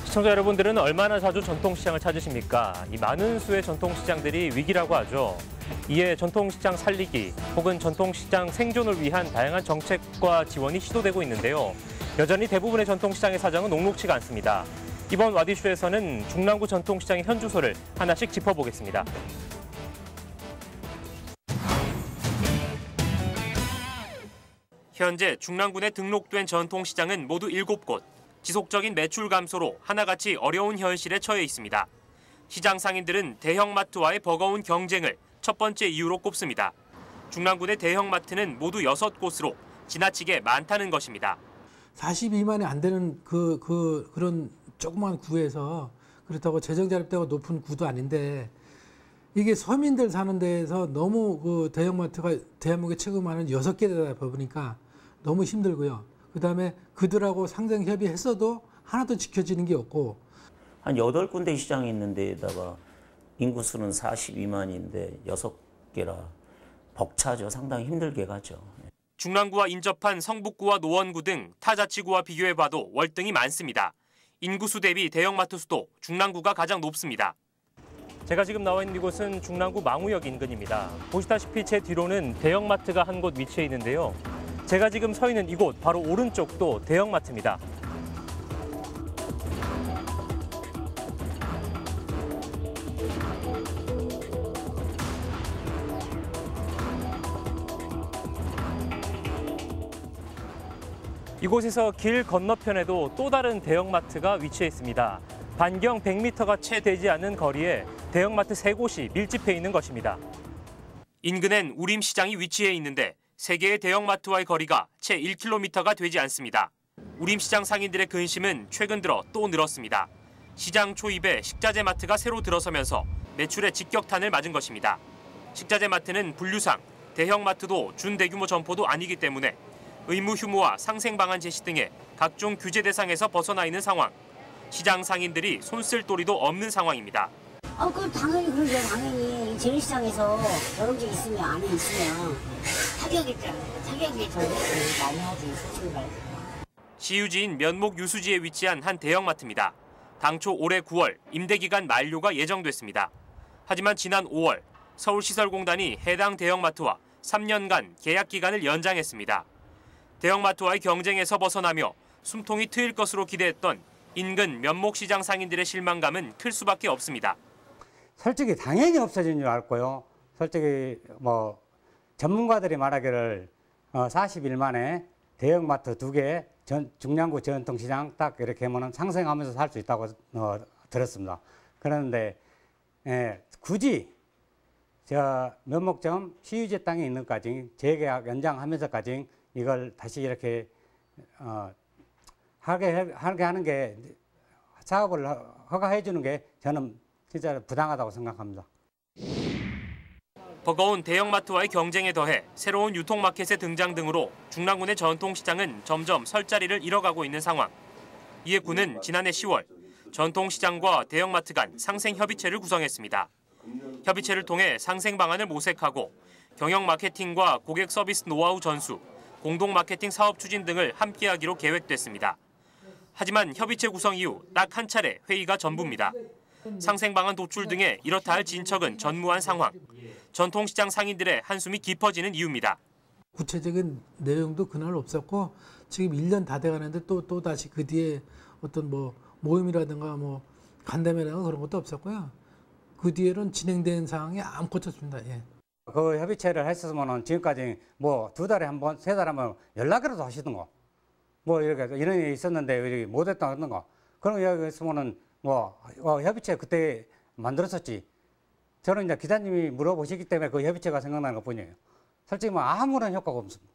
시청자 여러분들은 얼마나 자주 전통시장을 찾으십니까? 이 많은 수의 전통시장들이 위기라고 하죠. 이에 전통시장 살리기 혹은 전통시장 생존을 위한 다양한 정책과 지원이 시도되고 있는데요. 여전히 대부분의 전통시장의 사정은 녹록치가 않습니다. 이번 와디쇼에서는 중랑구 전통시장의 현주소를 하나씩 짚어보겠습니다. 현재 중랑군에 등록된 전통시장은 모두 7곳. 지속적인 매출 감소로 하나같이 어려운 현실에 처해 있습니다. 시장 상인들은 대형마트와의 버거운 경쟁을 첫 번째 이유로 꼽습니다. 중랑군의 대형마트는 모두 6곳으로 지나치게 많다는 것입니다. 42만이 안 되는 그런 조그만 구에서 그렇다고 재정자립도가 높은 구도 아닌데 이게 서민들 사는 데에서 너무 그 대형마트가 대한민국에 최고 많은 6개다 보니까 너무 힘들고요. 그다음에 그들하고 상생 협의했어도 하나도 지켜지는 게 없고 한 8군데 시장이 있는데다가 인구수는 42만인데 6개라 벅차죠. 상당히 힘들게 가죠. 중랑구와 인접한 성북구와 노원구 등 타자치구와 비교해봐도 월등히 많습니다. 인구수 대비 대형마트 수도 중랑구가 가장 높습니다. 제가 지금 나와 있는 이곳은 중랑구 망우역 인근입니다. 보시다시피 제 뒤로는 대형마트가 한 곳 위치해 있는데요. 제가 지금 서 있는 이곳 바로 오른쪽도 대형마트입니다. 이곳에서 길 건너편에도 또 다른 대형마트가 위치해 있습니다. 반경 100m가 채 되지 않는 거리에 대형마트 3곳이 밀집해 있는 것입니다. 인근엔 우림시장이 위치해 있는데 3개의 대형마트와의 거리가 채 1km가 되지 않습니다. 우림시장 상인들의 근심은 최근 들어 또 늘었습니다. 시장 초입에 식자재 마트가 새로 들어서면서 매출에 직격탄을 맞은 것입니다. 식자재 마트는 분류상 대형마트도 준대규모 점포도 아니기 때문에 의무 휴무와 상생 방안 제시 등의 각종 규제 대상에서 벗어나 있는 상황. 시장 상인들이 손쓸 도리도 없는 상황입니다. 그 당연히 그러죠. 당연히 재래시장에서 여러 개 있으면 안에 있으면 타격이잖아요. 타격이 더 많이 하지. 솔직히 말해서. 시유지인 면목 유수지에 위치한 한 대형마트입니다. 당초 올해 9월 임대기간 만료가 예정됐습니다. 하지만 지난 5월 서울시설공단이 해당 대형마트와 3년간 계약기간을 연장했습니다. 대형마트와의 경쟁에서 벗어나며 숨통이 트일 것으로 기대했던 인근 면목시장 상인들의 실망감은 클 수밖에 없습니다. 솔직히 당연히 없어진 줄 알고요. 솔직히 전문가들이 말하기를 40일 만에 대형마트 2개, 중랑구 전통시장 딱 이렇게 하면 상생하면서 살 수 있다고 들었습니다. 그런데 굳이 저 면목점 시유지 땅에 있는 까지 재계약 연장하면서까지 이걸 다시 이렇게 하게 하는 게 사업을 허가해 주는 게 저는 진짜 부당하다고 생각합니다. 버거운 대형마트와의 경쟁에 더해 새로운 유통마켓의 등장 등으로 중랑군의 전통시장은 점점 설 자리를 잃어가고 있는 상황. 이에 군은 지난해 10월 전통시장과 대형마트 간 상생협의체를 구성했습니다. 협의체를 통해 상생 방안을 모색하고 경영 마케팅과 고객 서비스 노하우 전수, 공동 마케팅 사업 추진 등을 함께하기로 계획됐습니다. 하지만 협의체 구성 이후 딱 한 차례 회의가 전부입니다. 상생 방안 도출 등의 이렇다 할 진척은 전무한 상황. 전통시장 상인들의 한숨이 깊어지는 이유입니다. 구체적인 내용도 그날 없었고 지금 1년 다 돼가는데 또 다시 그 뒤에 어떤 모임이라든가 간담회라든가 그런 것도 없었고요. 그 뒤에는 진행된 상황이 아무것도 없습니다. 예. 그 협의체를 했으면 지금까지 2달에 한 번, 3달에 한 번 연락이라도 하시던 거. 이렇게 이런 일이 있었는데 못 했다 하는 거. 그런 이야기 했으면은 협의체 그때 만들었었지. 저는 이제 기자님이 물어보시기 때문에 그 협의체가 생각나는 것 뿐이에요. 솔직히 아무런 효과가 없습니다.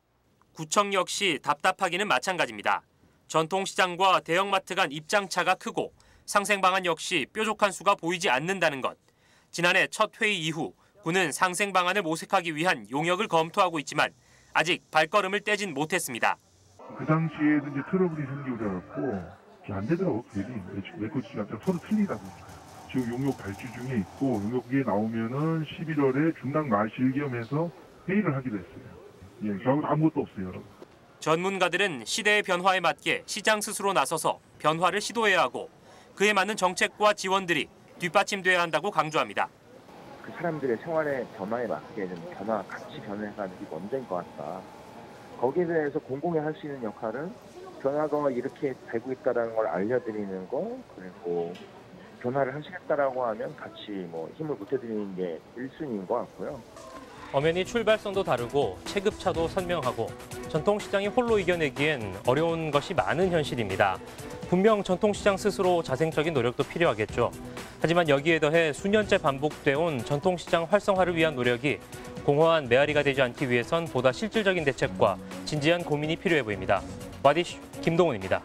구청 역시 답답하기는 마찬가지입니다. 전통시장과 대형마트 간 입장차가 크고 상생 방안 역시 뾰족한 수가 보이지 않는다는 것. 지난해 첫 회의 이후 군은 상생 방안을 모색하기 위한 용역을 검토하고 있지만 아직 발걸음을 떼진 못했습니다. 그 당시에도 이제 트러블이 생기고 그래갖고 안 되더라고. 괜히 외코치가 서로 틀리다고. 지금 용역 발주 중에 있고 용역에 나오면은 11월에 중랑 말실 겸해서 회의를 하기로 했어요. 예, 결국 아무것도 없어요, 여러분. 전문가들은 시대의 변화에 맞게 시장 스스로 나서서 변화를 시도해야 하고 그에 맞는 정책과 지원들이 뒷받침돼야 한다고 강조합니다. 그 사람들의 생활의 변화에 맞게 좀 같이 변해가는 게 먼저인 것 같다. 거기에 대해서 공공이 할 수 있는 역할은 변화가 이렇게 되고 있다는 걸 알려드리는 거, 그리고 변화를 하시겠다라고 하면 같이 힘을 보태드리는 게 1순위인 것 같고요. 엄연히 출발선도 다르고 체급차도 선명하고 전통시장이 홀로 이겨내기엔 어려운 것이 많은 현실입니다. 분명 전통시장 스스로 자생적인 노력도 필요하겠죠. 하지만 여기에 더해 수년째 반복돼 온 전통시장 활성화를 위한 노력이 공허한 메아리가 되지 않기 위해선 보다 실질적인 대책과 진지한 고민이 필요해 보입니다. 와디슈 김동훈입니다.